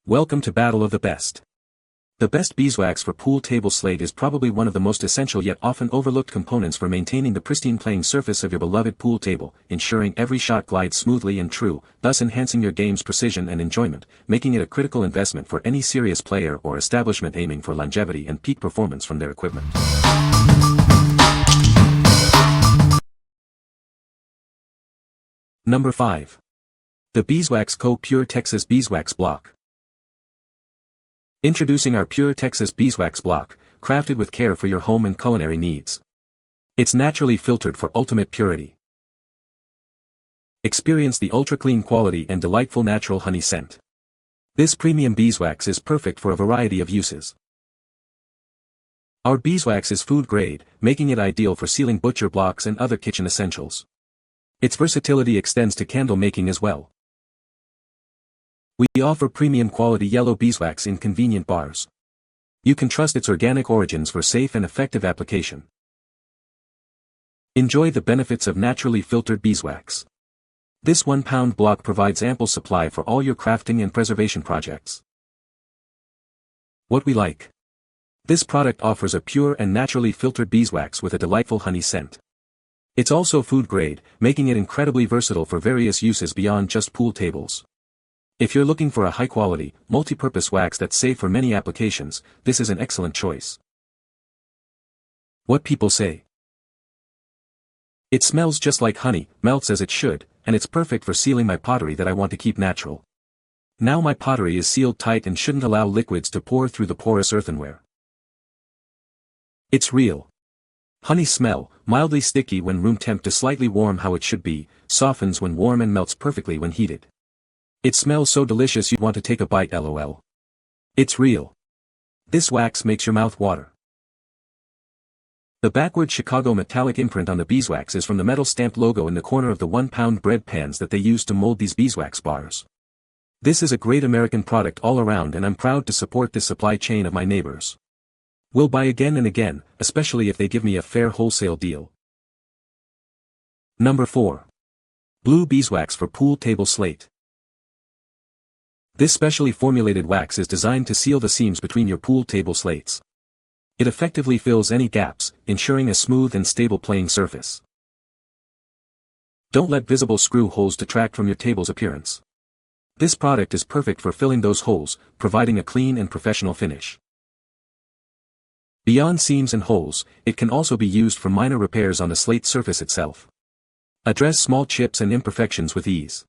Welcome to Battle of the Best. The best beeswax for pool table slate is probably one of the most essential yet often overlooked components for maintaining the pristine playing surface of your beloved pool table, ensuring every shot glides smoothly and true, thus enhancing your game's precision and enjoyment, making it a critical investment for any serious player or establishment aiming for longevity and peak performance from their equipment. Number 5. The Beeswax Co. Pure Texas Beeswax Block. Introducing our Pure Texas Beeswax Block, crafted with care for your home and culinary needs. It's naturally filtered for ultimate purity. Experience the ultra-clean quality and delightful natural honey scent. This premium beeswax is perfect for a variety of uses. Our beeswax is food grade, making it ideal for sealing butcher blocks and other kitchen essentials. Its versatility extends to candle making as well. We offer premium quality yellow beeswax in convenient bars. You can trust its organic origins for safe and effective application. Enjoy the benefits of naturally filtered beeswax. This 1-pound block provides ample supply for all your crafting and preservation projects. What we like. This product offers a pure and naturally filtered beeswax with a delightful honey scent. It's also food grade, making it incredibly versatile for various uses beyond just pool tables. If you're looking for a high-quality, multi-purpose wax that's safe for many applications, this is an excellent choice. What people say. It smells just like honey, melts as it should, and it's perfect for sealing my pottery that I want to keep natural. Now my pottery is sealed tight and shouldn't allow liquids to pour through the porous earthenware. It's real. Honey smell, mildly sticky when room temp to slightly warm how it should be, softens when warm and melts perfectly when heated. It smells so delicious you'd want to take a bite, lol. It's real. This wax makes your mouth water. The backward Chicago metallic imprint on the beeswax is from the metal stamped logo in the corner of the 1-pound bread pans that they use to mold these beeswax bars. This is a great American product all around, and I'm proud to support this supply chain of my neighbors. We'll buy again and again, especially if they give me a fair wholesale deal. Number 4. Blue Beeswax for Pool Table Slate. This specially formulated wax is designed to seal the seams between your pool table slates. It effectively fills any gaps, ensuring a smooth and stable playing surface. Don't let visible screw holes detract from your table's appearance. This product is perfect for filling those holes, providing a clean and professional finish. Beyond seams and holes, it can also be used for minor repairs on the slate surface itself. Address small chips and imperfections with ease.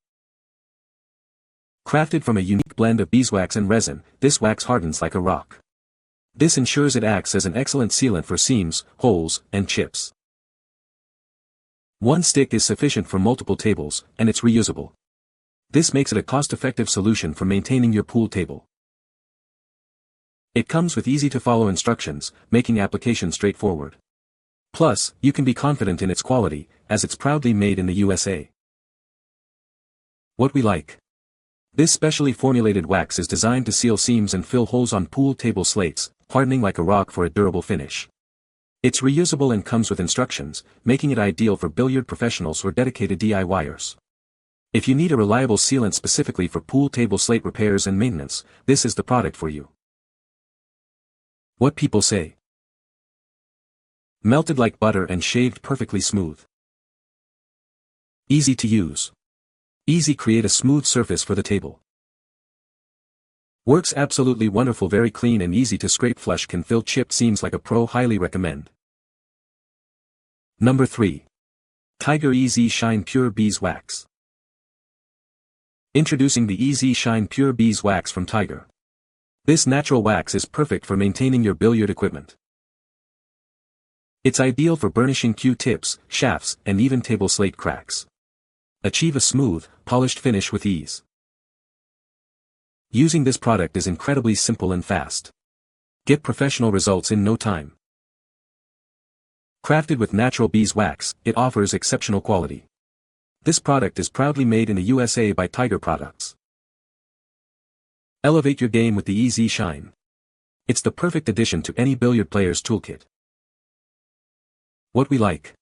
Crafted from a unique blend of beeswax and resin, this wax hardens like a rock. This ensures it acts as an excellent sealant for seams, holes, and chips. One stick is sufficient for multiple tables, and it's reusable. This makes it a cost-effective solution for maintaining your pool table. It comes with easy-to-follow instructions, making application straightforward. Plus, you can be confident in its quality, as it's proudly made in the USA. What we like. This specially formulated wax is designed to seal seams and fill holes on pool table slates, hardening like a rock for a durable finish. It's reusable and comes with instructions, making it ideal for billiard professionals or dedicated DIYers. If you need a reliable sealant specifically for pool table slate repairs and maintenance, this is the product for you. What people say. Melted like butter and shaved perfectly smooth. Easy to use. Easy create a smooth surface for the table. Works absolutely wonderful, very clean and easy to scrape, flush, can fill chipped seams like a pro, highly recommend. Number 3. Tiger Easy Shine Pure Beeswax. Introducing the Easy Shine Pure Beeswax from Tiger. This natural wax is perfect for maintaining your billiard equipment. It's ideal for burnishing Q-tips, shafts, and even table slate cracks. Achieve a smooth, polished finish with ease. Using this product is incredibly simple and fast. Get professional results in no time. Crafted with natural beeswax, it offers exceptional quality. This product is proudly made in the USA by Tiger Products. Elevate your game with the Easy Shine. It's the perfect addition to any billiard player's toolkit. What we like.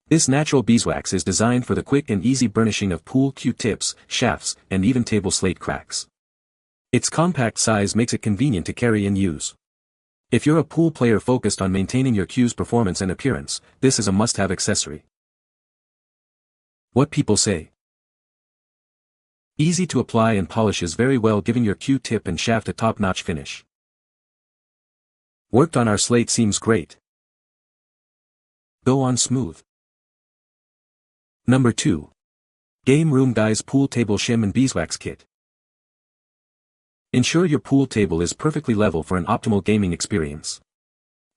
This natural beeswax is designed for the quick and easy burnishing of pool Q-tips, shafts, and even table slate cracks. Its compact size makes it convenient to carry and use. If you're a pool player focused on maintaining your cue's performance and appearance, this is a must-have accessory. What people say. Easy to apply and polishes very well, giving your cue tip and shaft a top-notch finish. Worked on our Slate seems great. Go on smooth. Number 2. Game Room Guys Pool Table Shim and Beeswax Kit. Ensure your pool table is perfectly level for an optimal gaming experience.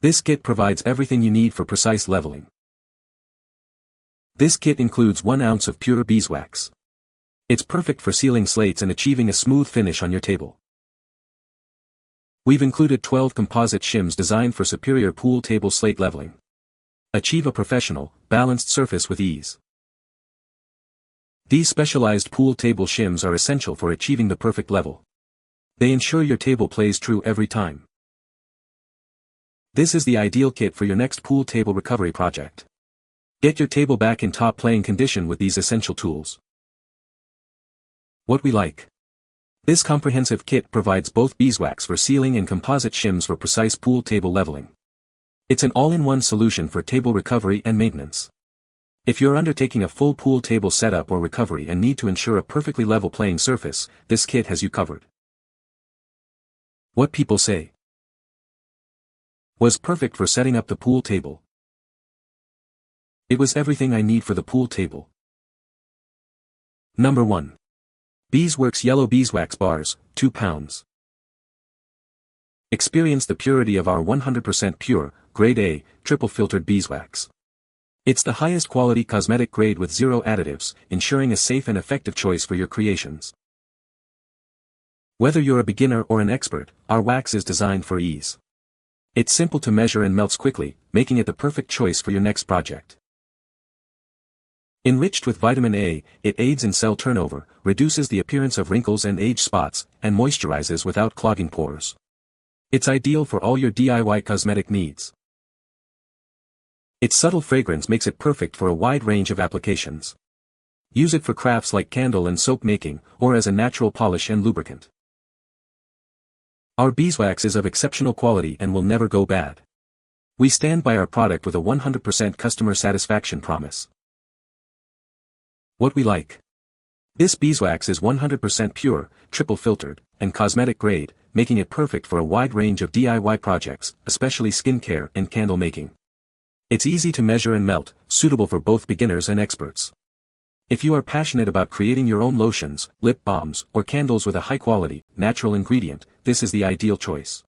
This kit provides everything you need for precise leveling. This kit includes 1 ounce of pure beeswax. It's perfect for sealing slates and achieving a smooth finish on your table. We've included 12 composite shims designed for superior pool table slate leveling. Achieve a professional, balanced surface with ease. These specialized pool table shims are essential for achieving the perfect level. They ensure your table plays true every time. This is the ideal kit for your next pool table recovery project. Get your table back in top playing condition with these essential tools. What we like. This comprehensive kit provides both beeswax for sealing and composite shims for precise pool table leveling. It's an all-in-one solution for table recovery and maintenance. If you're undertaking a full pool table setup or recovery and need to ensure a perfectly level playing surface, this kit has you covered. What people say. Was perfect for setting up the pool table. It was everything I need for the pool table. Number 1. Beesworks Yellow Beeswax Bars, 2 pounds. Experience the purity of our 100% pure, grade A, triple filtered beeswax. It's the highest quality cosmetic grade with 0 additives, ensuring a safe and effective choice for your creations. Whether you're a beginner or an expert, our wax is designed for ease. It's simple to measure and melts quickly, making it the perfect choice for your next project. Enriched with vitamin A, it aids in cell turnover, reduces the appearance of wrinkles and age spots, and moisturizes without clogging pores. It's ideal for all your DIY cosmetic needs. Its subtle fragrance makes it perfect for a wide range of applications. Use it for crafts like candle and soap making, or as a natural polish and lubricant. Our beeswax is of exceptional quality and will never go bad. We stand by our product with a 100% customer satisfaction promise. What we like. This beeswax is 100% pure, triple filtered, and cosmetic grade, making it perfect for a wide range of DIY projects, especially skincare and candle making. It's easy to measure and melt, suitable for both beginners and experts. If you are passionate about creating your own lotions, lip balms, or candles with a high-quality, natural ingredient, this is the ideal choice.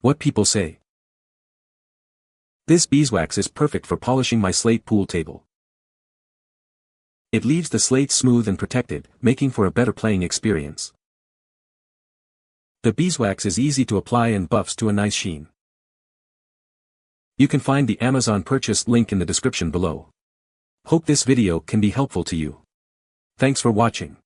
What people say. This beeswax is perfect for polishing my slate pool table. It leaves the slate smooth and protected, making for a better playing experience. The beeswax is easy to apply and buffs to a nice sheen. You can find the Amazon purchase link in the description below. Hope this video can be helpful to you. Thanks for watching.